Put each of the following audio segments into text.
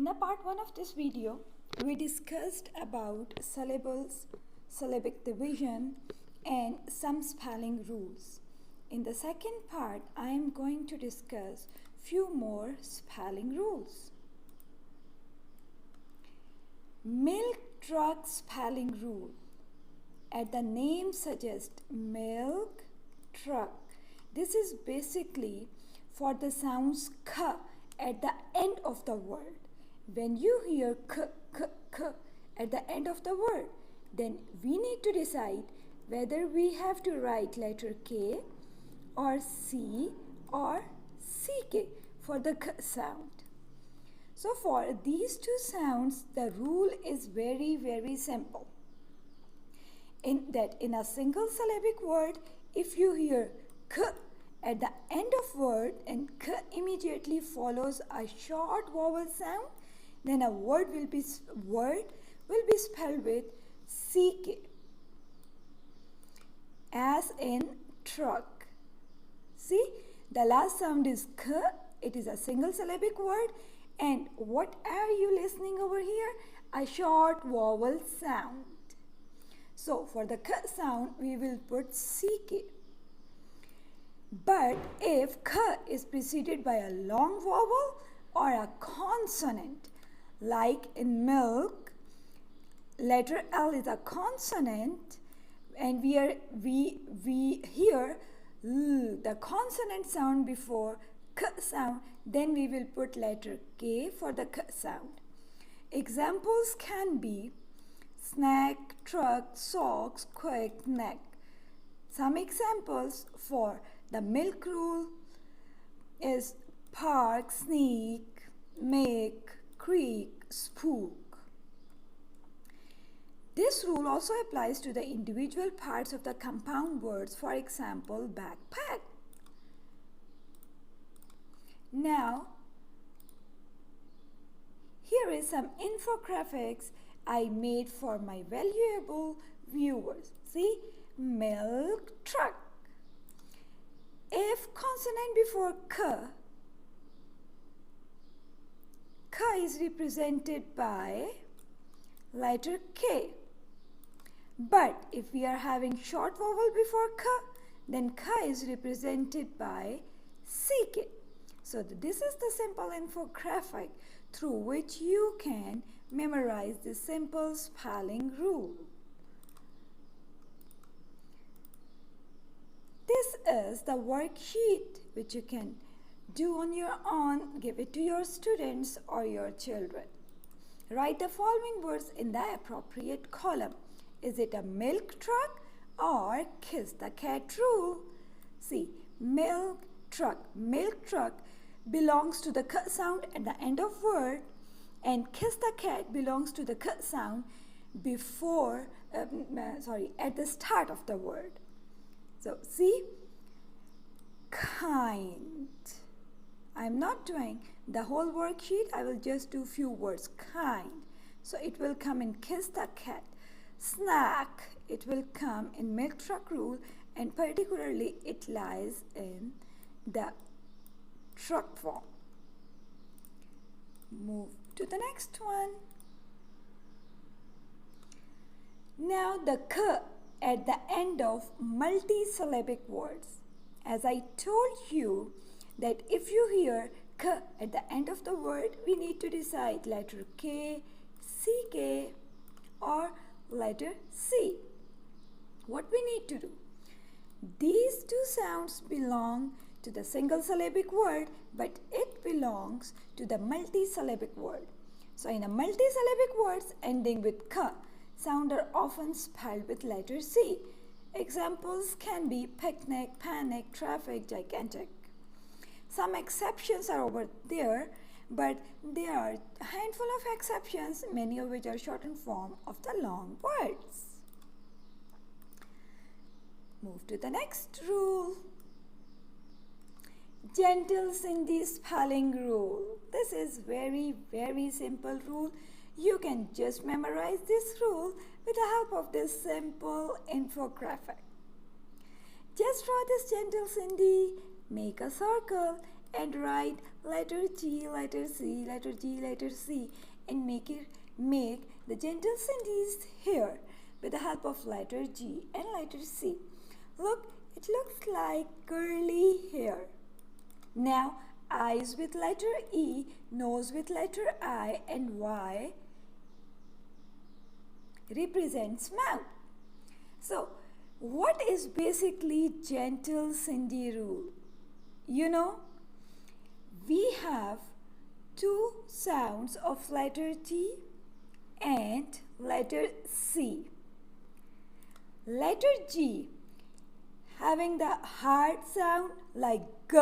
In the part 1 of this video, we discussed about syllables, syllabic division, and some spelling rules. In the second part, I am going to discuss few more spelling rules. Milk truck spelling rule. As the name suggests, milk truck. This is basically for the sounds k at the end of the word. When you hear k, k, k at the end of the word, then we need to decide whether we have to write letter K or C or CK for the k sound. So for these two sounds, the rule is very simple. In a single syllabic word, if you hear k at the end of word and k immediately follows a short vowel sound, then a word will be spelled with CK, as in truck. See, the last sound is k. It is a single syllabic word, and what are you listening over here? A short vowel sound. So for the k sound, we will put CK. But if k is preceded by a long vowel or a consonant, like in milk, letter L is a consonant, and we hear the consonant sound before k sound, then we will put letter K for the k sound. Examples can be snack, truck, socks, quick, neck. Some examples for the milk rule is park, sneak, make, creek, spook. This rule also applies to the individual parts of the compound words, for example, backpack. Now, here is some infographics I made for my valuable viewers. See, milk truck. If consonant before k is represented by letter K. But if we are having short vowel before k, then k is represented by CK. So this is the simple infographic through which you can memorize the simple spelling rule. This is the worksheet which you can do on your own, give it to your students or your children. Write the following words in the appropriate column. Is it a milk truck or kiss the cat rule? See, milk truck. Milk truck belongs to the k sound at the end of word, and kiss the cat belongs to the k sound before, at the start of the word. So see, kind. I'm not doing the whole worksheet. I will just do few words. Kind. So it will come in kiss the cat. Snack. It will come in milk truck rule, and particularly it lies in the truck form. Move to the next one. Now the k at the end of multisyllabic words. As I told you that if you hear k at the end of the word, we need to decide letter K, CK, or letter C. What we need to do? These two sounds belong to the single syllabic word, but it belongs to the multisyllabic word. So in a multisyllabic words ending with k, sound are often spelled with letter C. Examples can be picnic, panic, traffic, gigantic. Some exceptions are over there, but there are a handful of exceptions, many of which are shortened form of the long words. Move to the next rule. Gentle Cindy spelling rule. This is very simple rule. You can just memorize this rule with the help of this simple infographic. Just draw this gentle Cindy, make a circle and write letter G, letter C, letter G, letter C, and make the gentle Cindy's hair with the help of letter G and letter C. Look, it looks like curly hair. Now, eyes with letter E, nose with letter I, and Y represents mouth. So, what is basically gentle Cindy rule? You know, we have two sounds of letter G and letter C. Letter G having the hard sound like G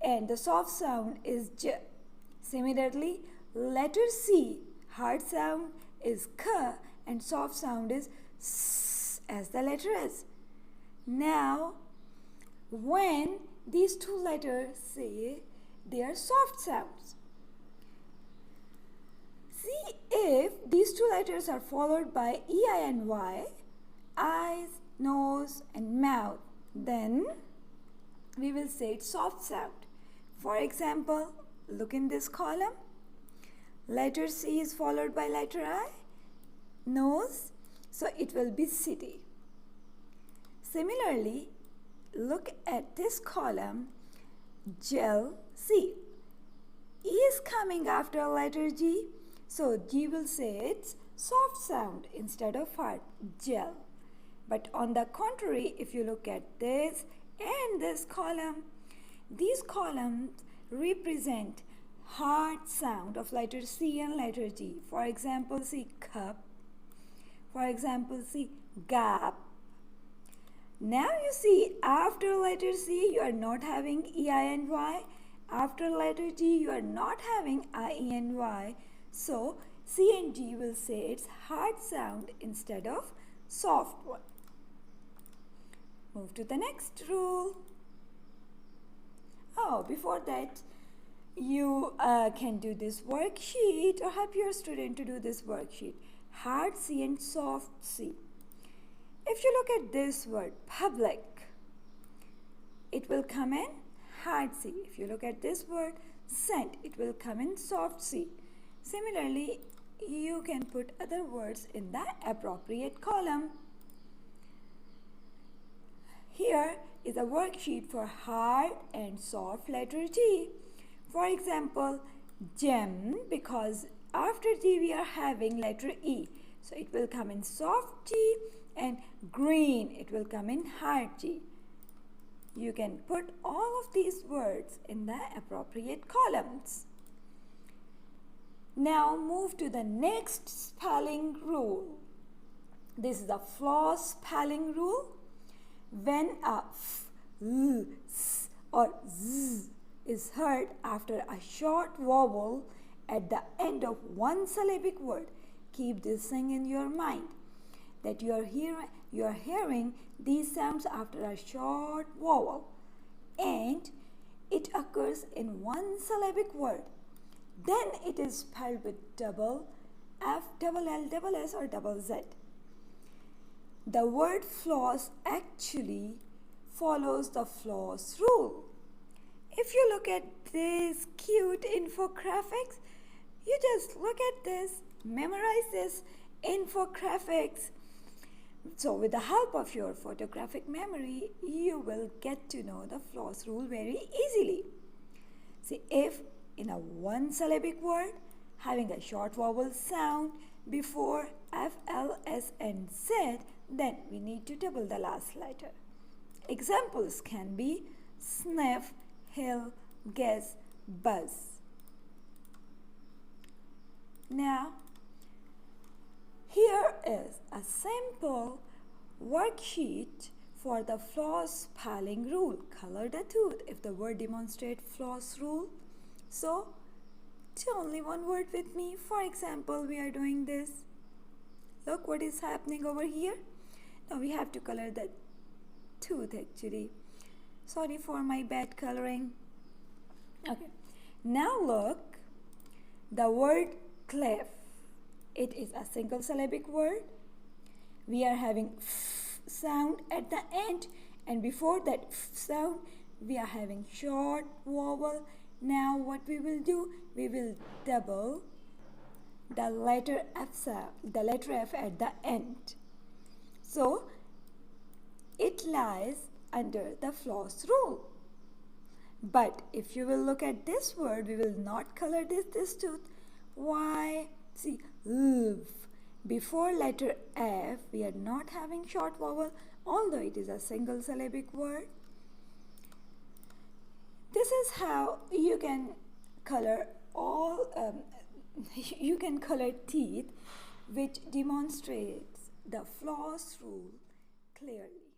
and the soft sound is J. Similarly, letter C hard sound is K and soft sound is S as the letter S. Now, when these two letters say they are soft sounds, see if these two letters are followed by EI and Y, eyes, nose and mouth, then we will say it's soft sound. For example, look in this column. Letter C is followed by letter I, nose, so it will be city. Similarly, look at this column, gel C. E is coming after letter G, so G will say it's soft sound instead of hard, gel. But on the contrary, if you look at this and this column, these columns represent hard sound of letter C and letter G. For example, see cup. For example, see gap. Now you see after letter C you are not having EI and Y. After letter G you are not having IE and Y. So C and G will say it's hard sound instead of soft one. Move to the next rule. Oh, before that, you can do this worksheet or help your student to do this worksheet. Hard C and soft C. If you look at this word, public, it will come in hard C. If you look at this word, sent, it will come in soft C. Similarly, you can put other words in the appropriate column. Here is a worksheet for hard and soft letter G. For example, gem, because after G we are having letter E. So it will come in soft G, and green, it will come in hard G. You can put all of these words in the appropriate columns. Now move to the next spelling rule. This is a floss spelling rule. When a f, l, s or z is heard after a short vowel at the end of one syllabic word, keep this thing in your mind that you are hearing these sounds after a short vowel and it occurs in one syllabic word. Then it is spelled with double F, double L, double S or double Z. The word floss actually follows the floss rule. If you look at this cute infographics, you just look at this, memorize this infographics. So with the help of your photographic memory, you will get to know the floss rule very easily. See, if in a one syllabic word having a short vowel sound before F, L, S and Z, then we need to double the last letter. Examples can be sniff, hill, guess, buzz. Now, here is a simple worksheet for the floss spelling rule. Color the tooth if the word demonstrates floss rule. So, do only one word with me. For example, we are doing this. Look what is happening over here. Now we have to color the tooth actually. Sorry for my bad coloring. Okay. Now look, the word cliff. It is a single syllabic word. We are having f sound at the end, and before that f sound we are having short vowel Now what we will do, we will double the letter F at the end. So it lies under the floss rule. But if you will look at this word, we will not color this tooth. Why? See, before letter F, we are not having short vowel, although it is a single syllabic word. This is how you can color you can color teeth, which demonstrates the floss rule clearly.